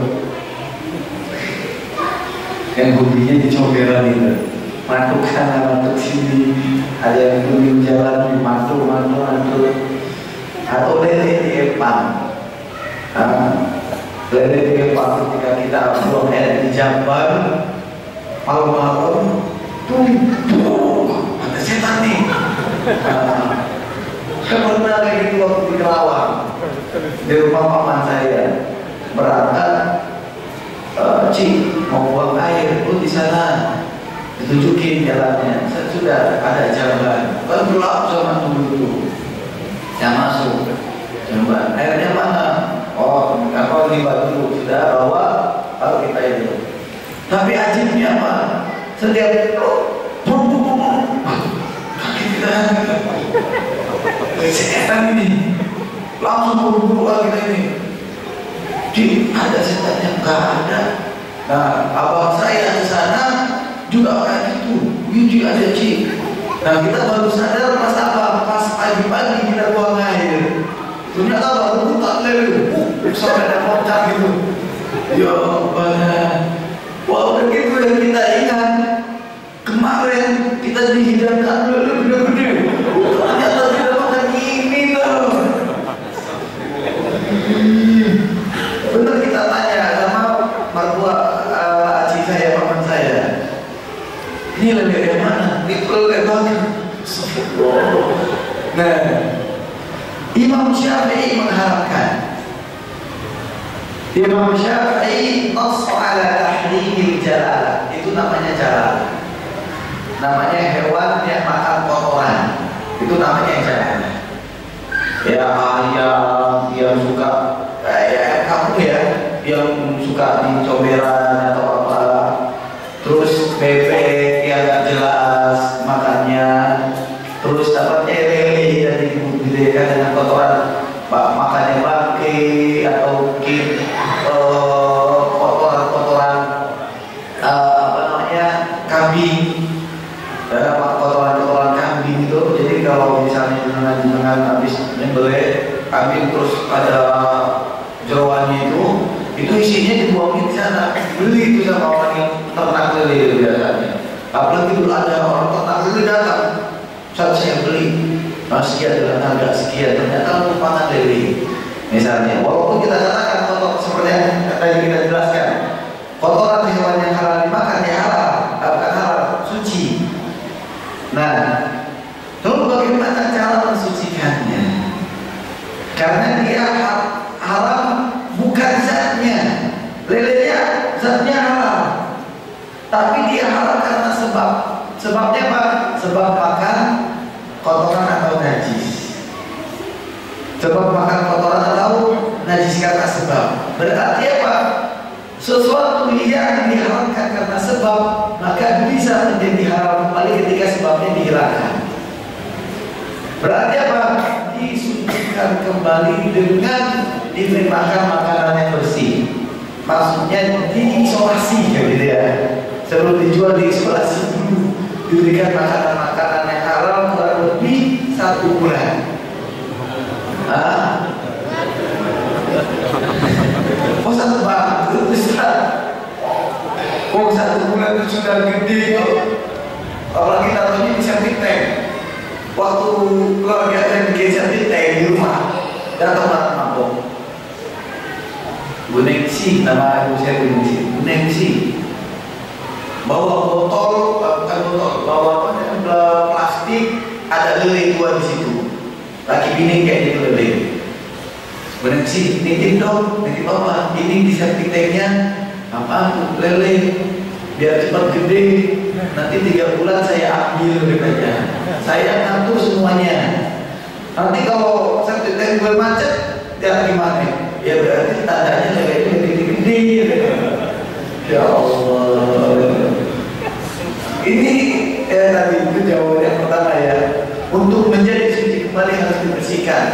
yang hobinya dicoberan itu, mantuk sana mantuk sini, ada yang keliling jalan mantuk, atau lele diepang. Lele diepang ketika kita buang air di jamban malam-malam, ada setan nih. Pernah kayak gitu waktu di Kerawang, di rumah paman saya berangkat, Cik mau buang air, di sana ditunjukin jalannya. Saya sudah ada jamban, kan gelap sama tunggu itu, saya masuk, Airnya mana? Oh, apa libat dulu sudah bawa kalau kita itu. Tapi ajibnya apa? Setiap kaki kita setan ini langsung buru-buru kita ini. Ada setannya? Nggak ada. Nah, abang saya di sana juga kayak gitu. Wiji ada cik. Nah, kita baru sadar pas apa? Pas pagi-pagi kita buang air. Ternyata baru tak lele. Sampai ada loncat gitu. Ya Allah. Wah, udah gitu dan kita ingat kemarin kita dihidangkan lele gede-gede. Ternyata tidak makan ini loh. Benar kita tanya sama mertua aci saya, paman saya. Ini lele yang mana? Itu lele banget. Nah, Imam Syafi'i mengharapkan. Imam Syafi'i nas ala tahrimil jalal. Itu namanya jalal. Namanya hewan yang makan kotoran. Itu namanya jalal. Ya ayam yang suka kayak kamu ya, yang suka dicomberan atau apa. Terus bebek yang gak jelas makannya. Terus dapat lele dari dibudidayakan dengan kotoran, makannya bangke atau mungkin kotoran-kotoran apa namanya kambing, kotoran-kotoran kambing itu. Jadi kalau misalnya dengan habis nyembelih kambing terus ada jeroannya itu isinya dibuangin di sana. Beli itu sama orang yang ternak lele itu biasanya. Apalagi dulu ada orang ternak lele datang. Saat saya beli, sekian dengan harga sekian, ternyata merupakan lele. Misalnya, walaupun kita katakan kotor seperti yang tadi kita jelaskan, kotoran hewan yang halal dimakan ya halal, bukan halal, suci. Nah, lalu bagaimana cara mensucikannya? Karena dia halal bukan zatnya, lelenya zatnya halal, tapi dia halal karena sebab. Sebabnya apa? Sebab makan kotoran atau najis. Sebab makan kotoran atau najis karena sebab. Berarti apa? Sesuatu yang diharamkan karena sebab, maka bisa menjadi haram kembali ketika sebabnya dihilangkan. Berarti apa? Disucikan kembali dengan diberi makan makanan yang bersih. Maksudnya diisolasi gitu ya. Sebelum dijual diisolasi dulu. Diberikan makanan-makanan yang halal kurang lebih 1 bulan. Oh 1 bulan Ustaz. Oh 1 bulan itu sudah gede. Kalau kita tahunya di septic tank. Waktu keluarga saya bikin septic tank di rumah, datang orang mabok. Bu Nengsi, nama ibu saya Bu Nengsi. Bu Nengsi bawa botol, bawa plastik, ada lele 2 di situ. Laki bini kayak gitu lele. Benar sih, nitip dong, nitip apa? Ini di septic tanknya apa? Lele, biar cepat gede. Nanti 3 bulan saya ambil katanya. Saya ngatur semuanya. Nanti kalau septic tank gue macet, dia gimana? Ya berarti tandanya lele itu gede-gede. Ya Allah. Ini tadi itu jawaban yang pertama ya. Untuk menjadi suci kembali harus dibersihkan.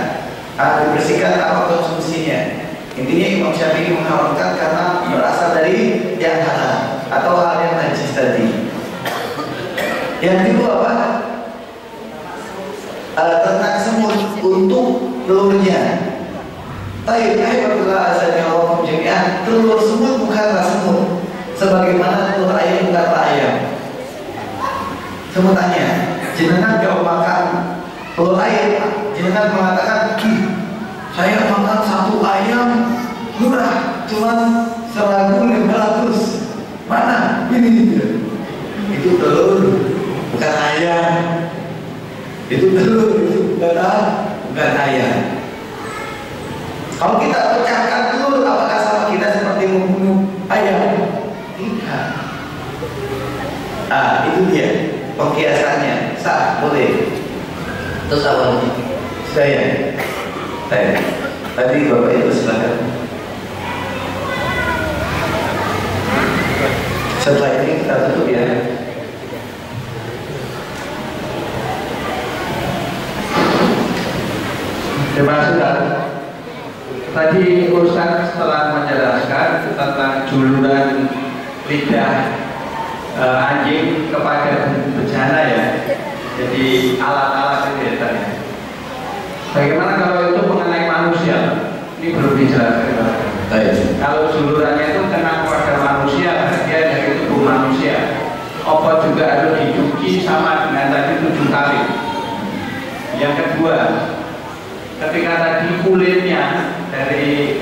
Dibersihkan apa konsumsinya. Intinya Imam Syafi'i mengharamkan karena berasal dari yang halal atau hal yang najis tadi. Yang kedua apa? Ternak semut untuk telurnya. Tapi apabila asalnya Allah jami'an, telur semut bukanlah semut. Sebagaimana telur ayam bukanlah ayam. Semut tanya, jenengan kalau makan telur ayam, jenengan mengatakan, saya makan 1 ayam murah, cuma 1.500. Mana? Ini itu telur, bukan ayam. Itu telur, itu bukan ayam. Kalau kita pecahkan telur, apakah sama kita seperti membunuh ayam? Tidak. Itu dia pengkiasannya. Sah, boleh. Terus apa lagi? Saya. Tadi Bapak Ibu silakan. Setelah ini kita tutup ya. Terima kasih. Tadi Ustaz telah menjelaskan tentang juluran lidah anjing kepada bencana ya. Jadi alat-alat itu ya tadi. Bagaimana kalau itu mengenai manusia? Ini belum dijelaskan. Kalau julurannya itu kena kepada manusia, bagian dari tubuh manusia. Apa juga harus dicuci sama dengan tadi 7 kali. Yang kedua, ketika tadi kulitnya dari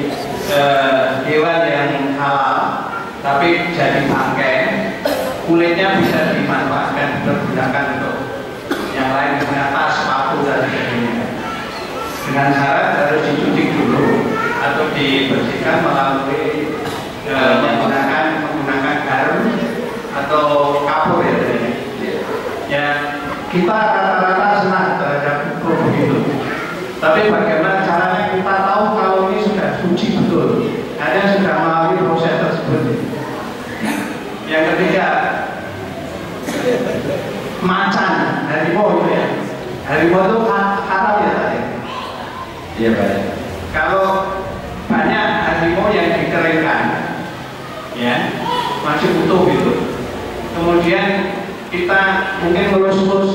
hewan yang halal tapi jadi bangkai, kulitnya bisa dimanfaatkan, digunakan untuk yang lain, dengan tas, sepatu dan sebagainya. Dengan syarat harus dicuci dulu atau dibersihkan melalui menggunakan garam atau kapur ya. Ya kita rata-rata senang terhadap produk itu. Tapi bagaimana caranya kita tahu kalau ini sudah suci betul? Hanya sudah melalui proses tersebut. Yang ketiga, macan, harimau itu ya. Harimau itu haram ya tadi. Iya Pak. Kalau banyak harimau yang dikeringkan, ya masih utuh itu. Kemudian kita mungkin lulus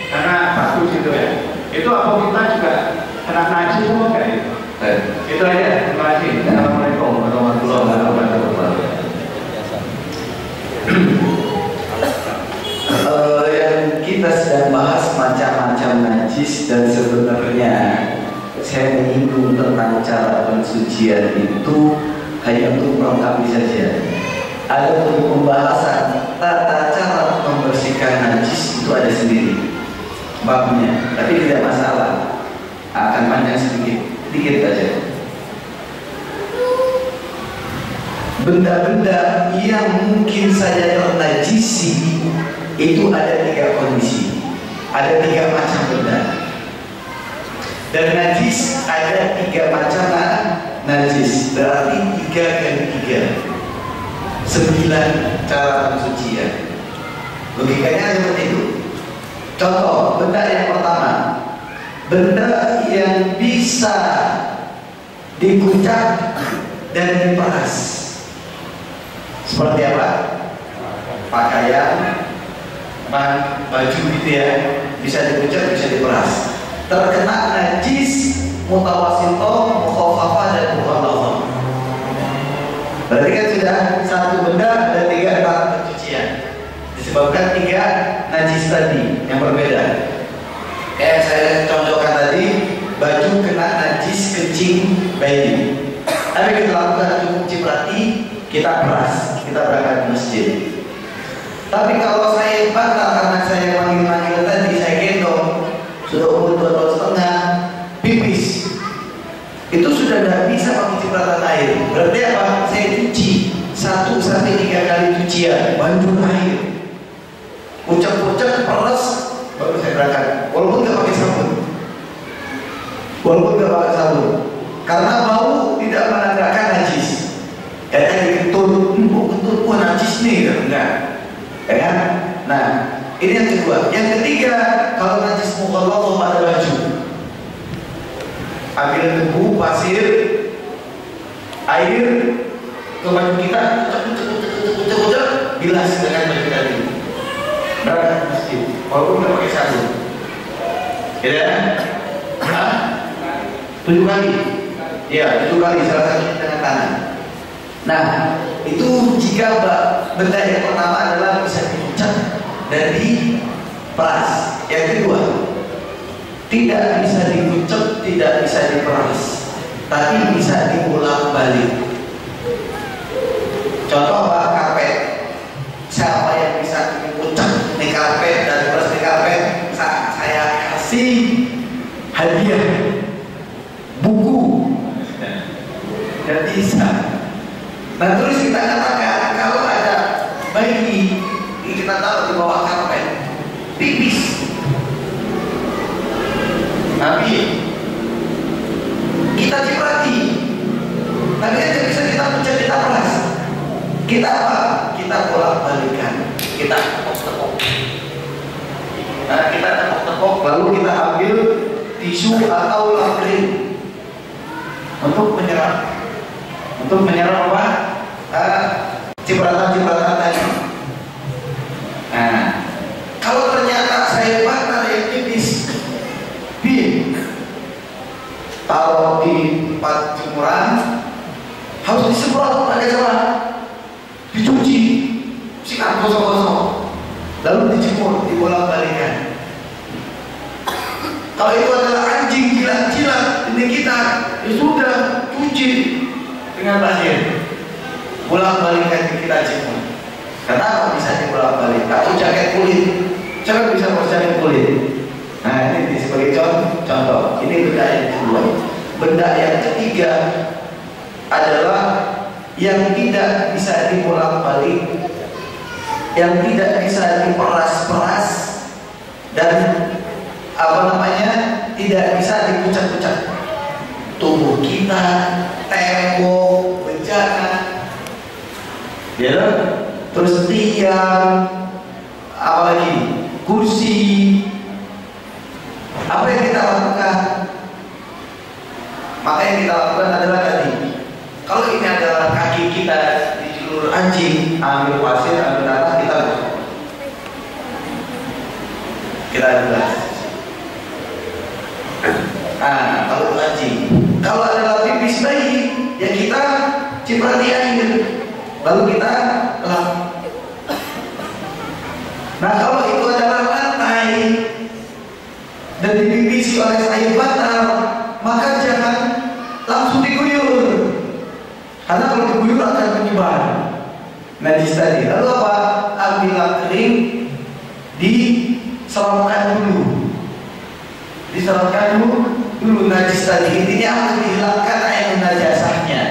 karena bagus itu ya. Itu apa kita juga kena najis semua kan itu? Itu aja. Terima kasih. Assalamualaikum warahmatullahi wabarakatuh. Yang kita sedang bahas macam-macam najis, dan sebenarnya saya menyinggung tentang cara pensucian itu hanya untuk melengkapi saja. Ada untuk pembahasan tata cara membersihkan najis itu ada sendiri babnya, tapi tidak masalah, akan panjang sedikit saja. Benda-benda yang mungkin saja ternajisi itu ada 3 kondisi, ada 3 macam benda. Dan najis ada 3 macam najis, berarti 3 kali 3, 9 cara pensucian. Logikanya seperti itu. Contoh, benda yang pertama, benda yang bisa dikucak dan diperas. Seperti apa? Pakaian, baju gitu ya, bisa dikucak, bisa diperas. Terkena najis mutawasito, mukhafafah dan mukhalafah. Berarti kan sudah satu benda ada 3 cara pencucian. Disebabkan 3 najis tadi yang berbeda. Kayak saya contohkan tadi, baju kena najis kencing bayi. Tapi kita lakukan cukup ciprati, kita peras, kita berangkat ke masjid. Tapi kalau saya batal karena saya manggil-manggil tadi, saya gendong, sudah umur 2 tahun setengah, pipis, itu sudah tidak bisa pakai cipratan air. Berarti apa? Saya cuci 1 sampai 3 kali cucian, banjur air, ucap-ucap, peras, baru saya berangkat. Walaupun nggak pakai sabun, karena bau tidak menandakan najis. Kayak kentut, kentut najis nih, enggak, ya kan? Nah, ini yang kedua. Yang ketiga, kalau najis mukhalafah pada baju, ambil debu, pasir, air ke baju kita, ucap, bilas dengan baju tadi. Berangkat ke masjid, walaupun nggak pakai sabun. Ya, 7 kali. Ya, 7 kali, salah satunya dengan tangan. Nah, itu jika benda yang pertama adalah bisa diucap dan diperas. Yang kedua, tidak bisa diucap, tidak bisa diperas, tapi bisa diulang balik. Contoh apa? Karpet. Siapa yang bisa diucap nih karpet dan diperas nih karpet? Saya kasih hadiah buku dan bisa. Nah, terus kita katakan kalau ada bayi kita taruh di bawah karpet, pipis, tapi kita ciprati. Tapi kan bisa kita pencet, kita peras. Kita apa? Kita bolak-balikan. Kita tepuk-tepuk. Nah, kita tepuk-tepuk, lalu kita ambil tisu atau lap kering untuk menyerap apa? Cipratan-cipratan tadi. Nah, kalau ternyata saya bakar yang tipis, taruh di tempat jemuran, harus disemprot pakai sabun, dicuci, sikat gosok-gosok, lalu dijemur, dibolak-balikan. Kalau itu adalah anjing jilat-jilat ini kita, ya sudah cuci dengan pasir, bolak-balikan kita jemur. Kenapa bisa dibolak-balik? Atau jaket kulit, siapa bisa pakai jaket kulit? Nah, ini sebagai contoh. Ini benda yang kedua. Benda yang ketiga adalah yang tidak bisa dibolak-balik, yang tidak bisa diperas-peras, dan tidak bisa dikucak-kucak. Tubuh kita, tembok, bencana, ya, terus tiang, apalagi kursi. Apa yang kita lakukan? Maka yang kita lakukan adalah tadi. Kalau ini adalah kaki kita di jalur anjing, ambil pasir, ambil tanah, kita gosok. Kita belas. Nah, kalau anjing, kalau adalah pipis bayi, ya kita ciprati air, lalu kita lap. Nah, kalau itu adalah lantai dan dipipisi oleh air batar, maka jangan langsung diguyur, karena kalau diguyur akan menyebar najis tadi. Lalu apa? Ambil lap kering, diserapkan dulu najis tadi. Intinya harus dihilangkan air najasahnya.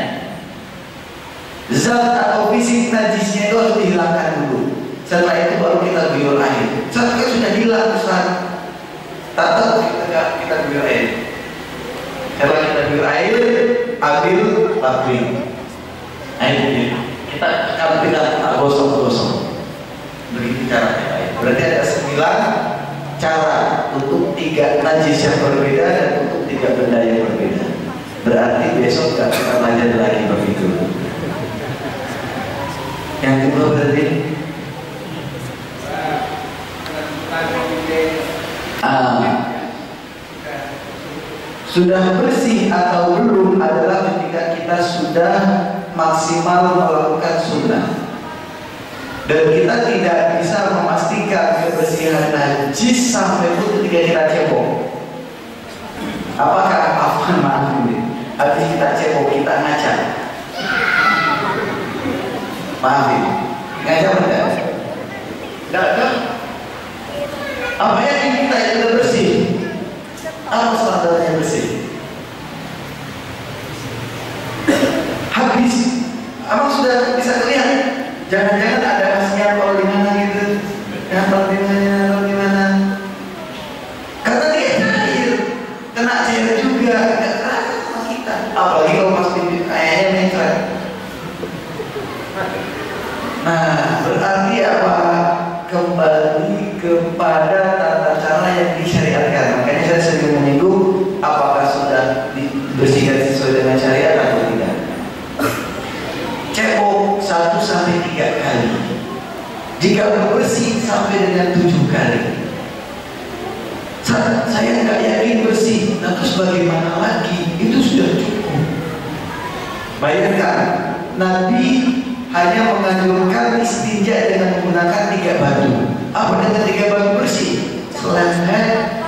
Zat atau fisik najisnya itu harus dihilangkan dulu. Setelah itu baru kita guyur air. Setelah sudah hilang, tak tahu kita guyur air. Setelah kita guyur air, ambil lapin air. Kita gosok. Begitu caranya. Berarti ada 9 cara untuk 3 najis yang berbeda dan untuk 3 benda yang berbeda. Berarti besok gak kita belajar lagi begitu. Yang kedua berarti sudah bersih atau belum adalah ketika kita sudah maksimal melakukan sunnah. Dan kita tidak bisa memastikan kebersihan najis sampai pun ketika kita cebok. Apakah maaf ini? Habis kita cebok, kita ngaca. Maaf ini, ngaca benar? Tidak ada. Apa yang kita yang sudah bersih? Apa standarnya bersih? Habis, abang sudah bisa lihat. Jangan-jangan ada khasnya kalau di mana gitu, kalau di mana. Karena dia cair, kena cair juga, nggak kerasa sama kita. Apalagi kalau pasti kayaknya mencret. Nah, berarti apa? Kembali kepada tata cara yang disyariatkan. Makanya saya sering menyinggung apakah sudah dibersihkan sesuai dengan syariat atau tidak. Cebok 1-3 kali. Jika bersih sampai dengan 7 kali. Saya nggak yakin bersih. Nah, terus bagaimana lagi? Itu sudah cukup. Bayangkan, Nabi hanya menganjurkan istinja dengan menggunakan 3 batu. Apa dengan 3 batu bersih? Seleher.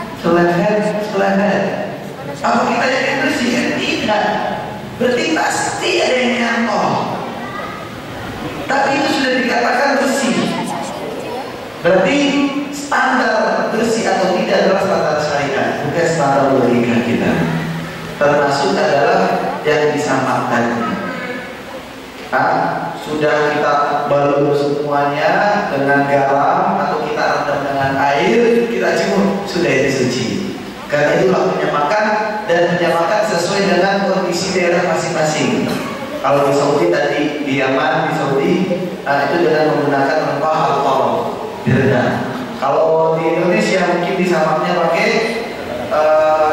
Apa kita yakin bersih? Tidak. Berarti pasti ada yang nyantol. Tapi itu sudah dikatakan bersih. Berarti standar bersih atau tidak adalah standar syariat, bukan standar logika kita. Termasuk adalah yang disamakan. Sudah kita balur semuanya dengan garam atau kita rendam dengan air, kita jemur, sudah itu suci. Karena itulah penyamakan, dan penyamakan sesuai dengan kondisi daerah masing-masing. Kalau di Saudi tadi, di Yaman, di Saudi, itu dengan menggunakan rempah alkohol direndam. Kalau di Indonesia mungkin disamaknya pakai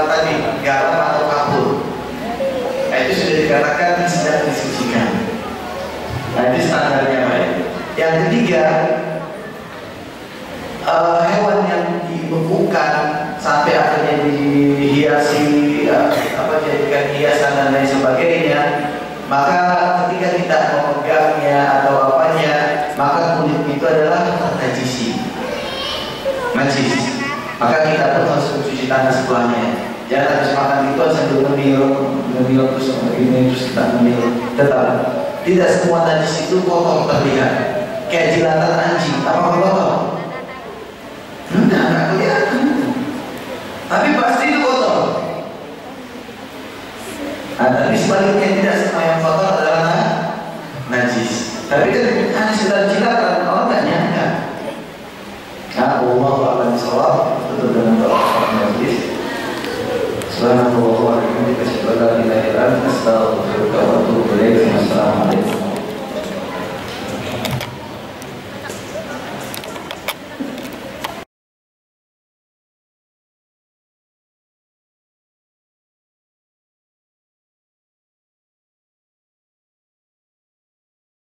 tadi garam atau kapur. Nah, itu sudah dikatakan sedang disucikan. Nah, itu standarnya baik. Yang ketiga, hewan yang dibekukan sampai akhirnya dihiasi, jadikan hiasan dan lain sebagainya, maka ketika tidak memegangnya atau apanya, maka kulit itu adalah najisi, najis. Maka kita pun harus mencuci tangan setelahnya. Jangan habis makan itu sambil ngemil terus begini terus kita ngemil. Tetap tidak semua najis itu kotor terlihat. Kayak jilatan anjing, apa kotor? Enggak kelihatan. Tapi pasti itu kotor. Nah, tapi sebaliknya tidak semua yang kotor adalah najis. Tapi kan